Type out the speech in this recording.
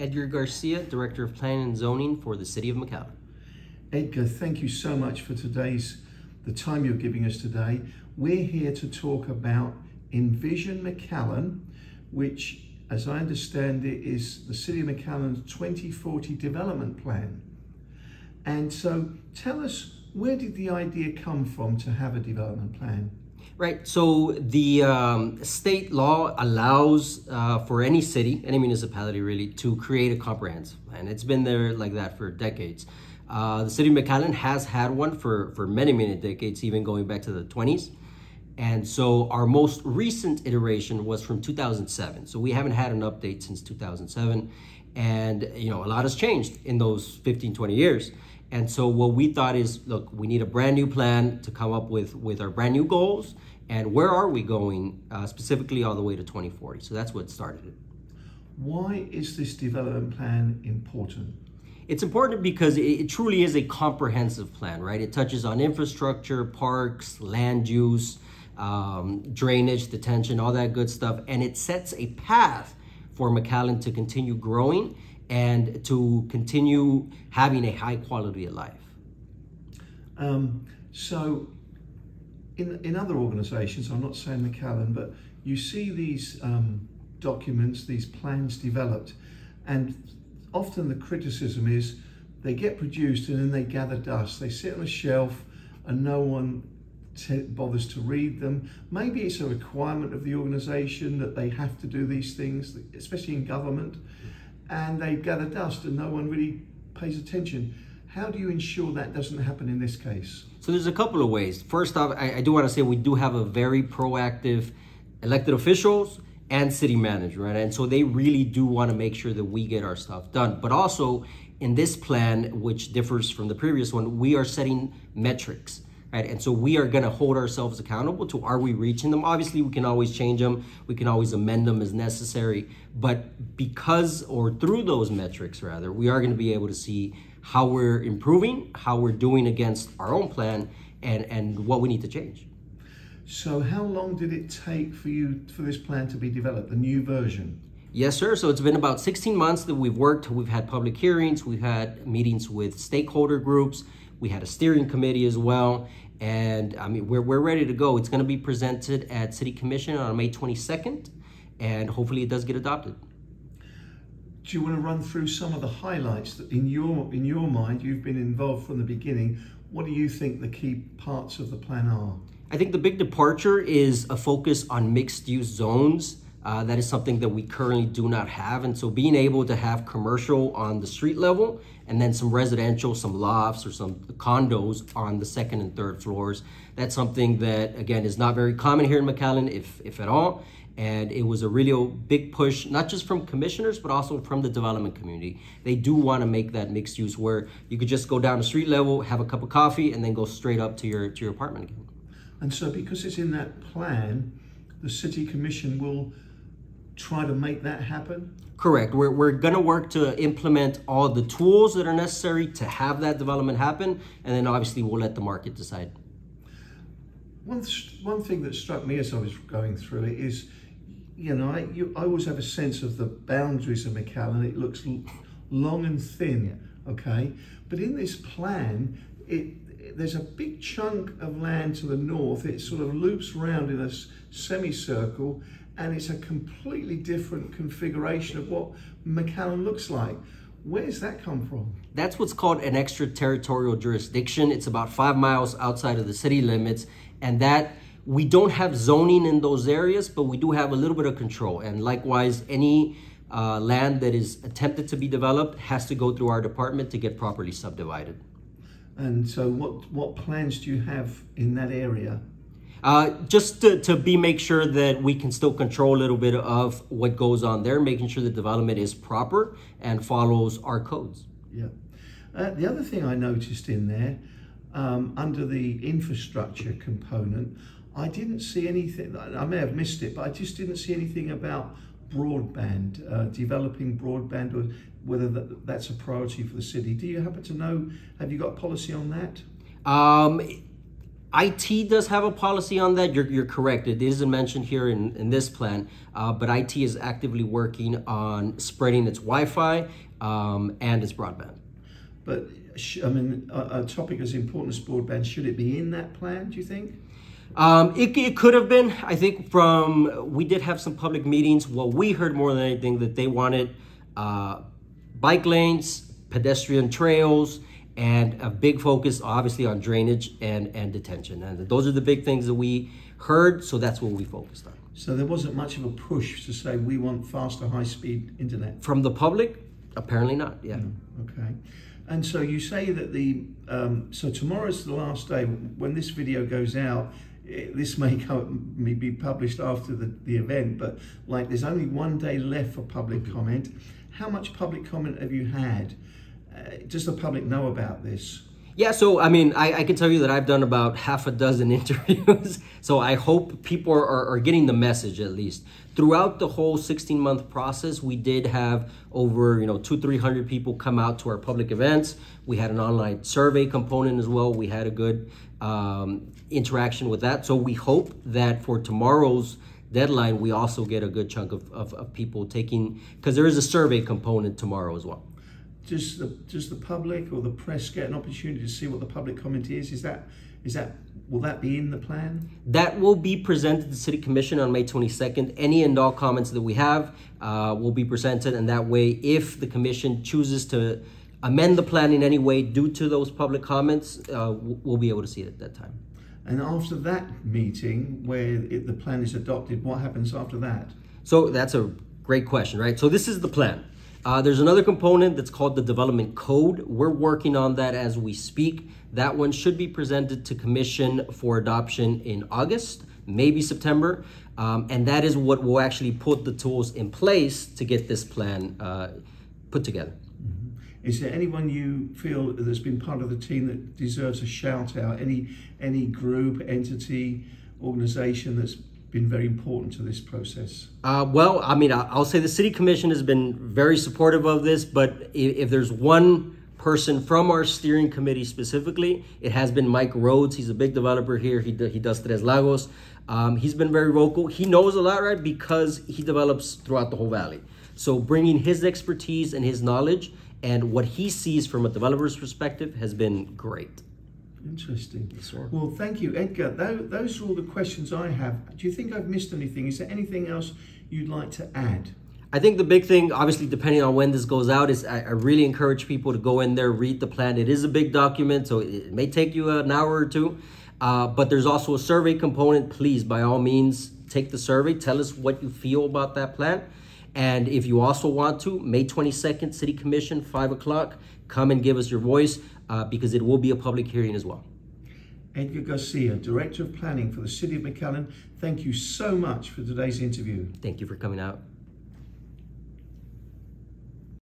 Edgar Garcia, Director of Planning and Zoning for the City of McAllen. Edgar, thank you so much for the time you're giving us today. We're here to talk about Envision McAllen, which, as I understand it, is the City of McAllen's 2040 development plan. And so tell us, where did the idea come from to have a development plan? Right, so the state law allows for any city, any municipality really, to create a comprehensive plan. It's been there like that for decades. The City of McAllen has had one for many, many decades, even going back to the 20s. And so our most recent iteration was from 2007. So we haven't had an update since 2007. And, a lot has changed in those 15, 20 years. And so what we thought is, look, we need a brand new plan to come up with our brand new goals. And where are we going specifically all the way to 2040? So that's what started it. Why is this development plan important? It's important because it truly is a comprehensive plan, right? It touches on infrastructure, parks, land use, drainage, detention, all that good stuff. And it sets a path for McAllen to continue growing and to continue having a high quality of life. So in other organizations, I'm not saying McAllen, but you see these documents, these plans developed, and often the criticism is they get produced and then they gather dust. They sit on a shelf and no one bothers to read them. Maybe it's a requirement of the organization that they have to do these things, especially in government, and they gather dust and no one really pays attention. How do you ensure that doesn't happen in this case? So there's a couple of ways. First off, I do want to say we do have a very proactive elected officials and city manager, right? And so they really do want to make sure that we get our stuff done. But also in this plan, which differs from the previous one, we are setting metrics, right? And so we are going to hold ourselves accountable to, are we reaching them? Obviously, we can always change them. We can always amend them as necessary. But because, or through those metrics rather, we are going to be able to see how we're improving, how we're doing against our own plan, and what we need to change. So how long did it take for this plan to be developed, the new version? Yes, sir. So it's been about 16 months that we've worked. We've had public hearings. We've had meetings with stakeholder groups. We had a steering committee as well. And I mean, we're ready to go. It's going to be presented at City Commission on May 22nd, and hopefully it does get adopted. Do you want to run through some of the highlights that in your mind, you've been involved from the beginning? What do you think the key parts of the plan are? I think the big departure is a focus on mixed-use zones. That is something that we currently do not have. And so being able to have commercial on the street level and then some residential, some lofts or some condos on the second and third floors, that's something that, again, is not very common here in McAllen, if at all. And it was a really big push, not just from commissioners, but also from the development community. They do want to make that mixed use where you could just go down the street level, have a cup of coffee, and then go straight up to your apartment again. And so because it's in that plan, the City Commission will try to make that happen? Correct. We're going to work to implement all the tools that are necessary to have that development happen. And then obviously we'll let the market decide. One thing that struck me as I was going through it is, I always have a sense of the boundaries of McAllen. It looks long and thin, okay? But in this plan, there's a big chunk of land to the north. It sort of loops around in a semicircle, and it's a completely different configuration of what McAllen looks like. Where's that come from? That's what's called an extraterritorial jurisdiction. It's about 5 miles outside of the city limits, and that we don't have zoning in those areas, but we do have a little bit of control. And likewise, any land that is attempted to be developed has to go through our department to get properly subdivided. And so what plans do you have in that area? Just to make sure that we can still control a little bit of what goes on there, making sure the development is proper and follows our codes. Yeah. The other thing I noticed in there, under the infrastructure component, I didn't see anything, I may have missed it, but I just didn't see anything about broadband, developing broadband, or whether that's a priority for the city. Do you happen to know, have you got a policy on that? IT does have a policy on that. You're correct. It isn't mentioned here in this plan, but IT is actively working on spreading its Wi-Fi and its broadband. But I mean, a topic as important as broadband, should it be in that plan, do you think? It could have been. I think we did have some public meetings. Well, we heard more than anything that they wanted bike lanes, pedestrian trails, and a big focus obviously on drainage and detention. And those are the big things that we heard, so that's what we focused on. So there wasn't much of a push to say we want faster, high-speed internet? From the public? Apparently not, yeah. Okay. And so you say that so tomorrow's the last day. When this video goes out, this may be published after the event, but like there's only 1 day left for public comment. How much public comment have you had? Does the public know about this? Yeah, so I mean, I can tell you that I've done about half a dozen interviews. So I hope people are getting the message at least. Throughout the whole 16-month process, we did have over 200-300 people come out to our public events. We had an online survey component as well. We had a good interaction with that. So we hope that for tomorrow's deadline, we also get a good chunk of people taking, because there is a survey component tomorrow as well. Does the public or the press get an opportunity to see what the public comment is? Will that be in the plan? That will be presented to the City Commission on May 22nd. Any and all comments that we have will be presented, and that way, if the Commission chooses to amend the plan in any way due to those public comments, we'll be able to see it at that time. And after that meeting, where the plan is adopted, what happens after that? So that's a great question, right? So this is the plan. There's another component that's called the development code. We're working on that as we speak. That one should be presented to Commission for adoption in August, maybe September. And that is what will actually put the tools in place to get this plan put together. Is there anyone you feel that's been part of the team that deserves a shout out? Any group, entity, organization that's been very important to this process? Well, I mean, I'll say the City Commission has been very supportive of this, but if there's one person from our steering committee specifically, it has been Mike Rhodes. He's a big developer here. He does Tres Lagos. He's been very vocal. He knows a lot, right? Because he develops throughout the whole valley. So bringing his expertise and his knowledge and what he sees from a developer's perspective has been great. Interesting. Yes, sir. Well, thank you, Edgar. Those are all the questions I have. Do you think I've missed anything? Is there anything else you'd like to add? I think the big thing, obviously, depending on when this goes out, is I really encourage people to go in there, read the plan. It is a big document, so it may take you an hour or two. But there's also a survey component. Please, by all means, take the survey. Tell us what you feel about that plan. And if you also want to, May 22nd, City Commission, 5 o'clock, come and give us your voice because it will be a public hearing as well. Edgar Garcia, Director of Planning for the City of McAllen, thank you so much for today's interview. Thank you for coming out.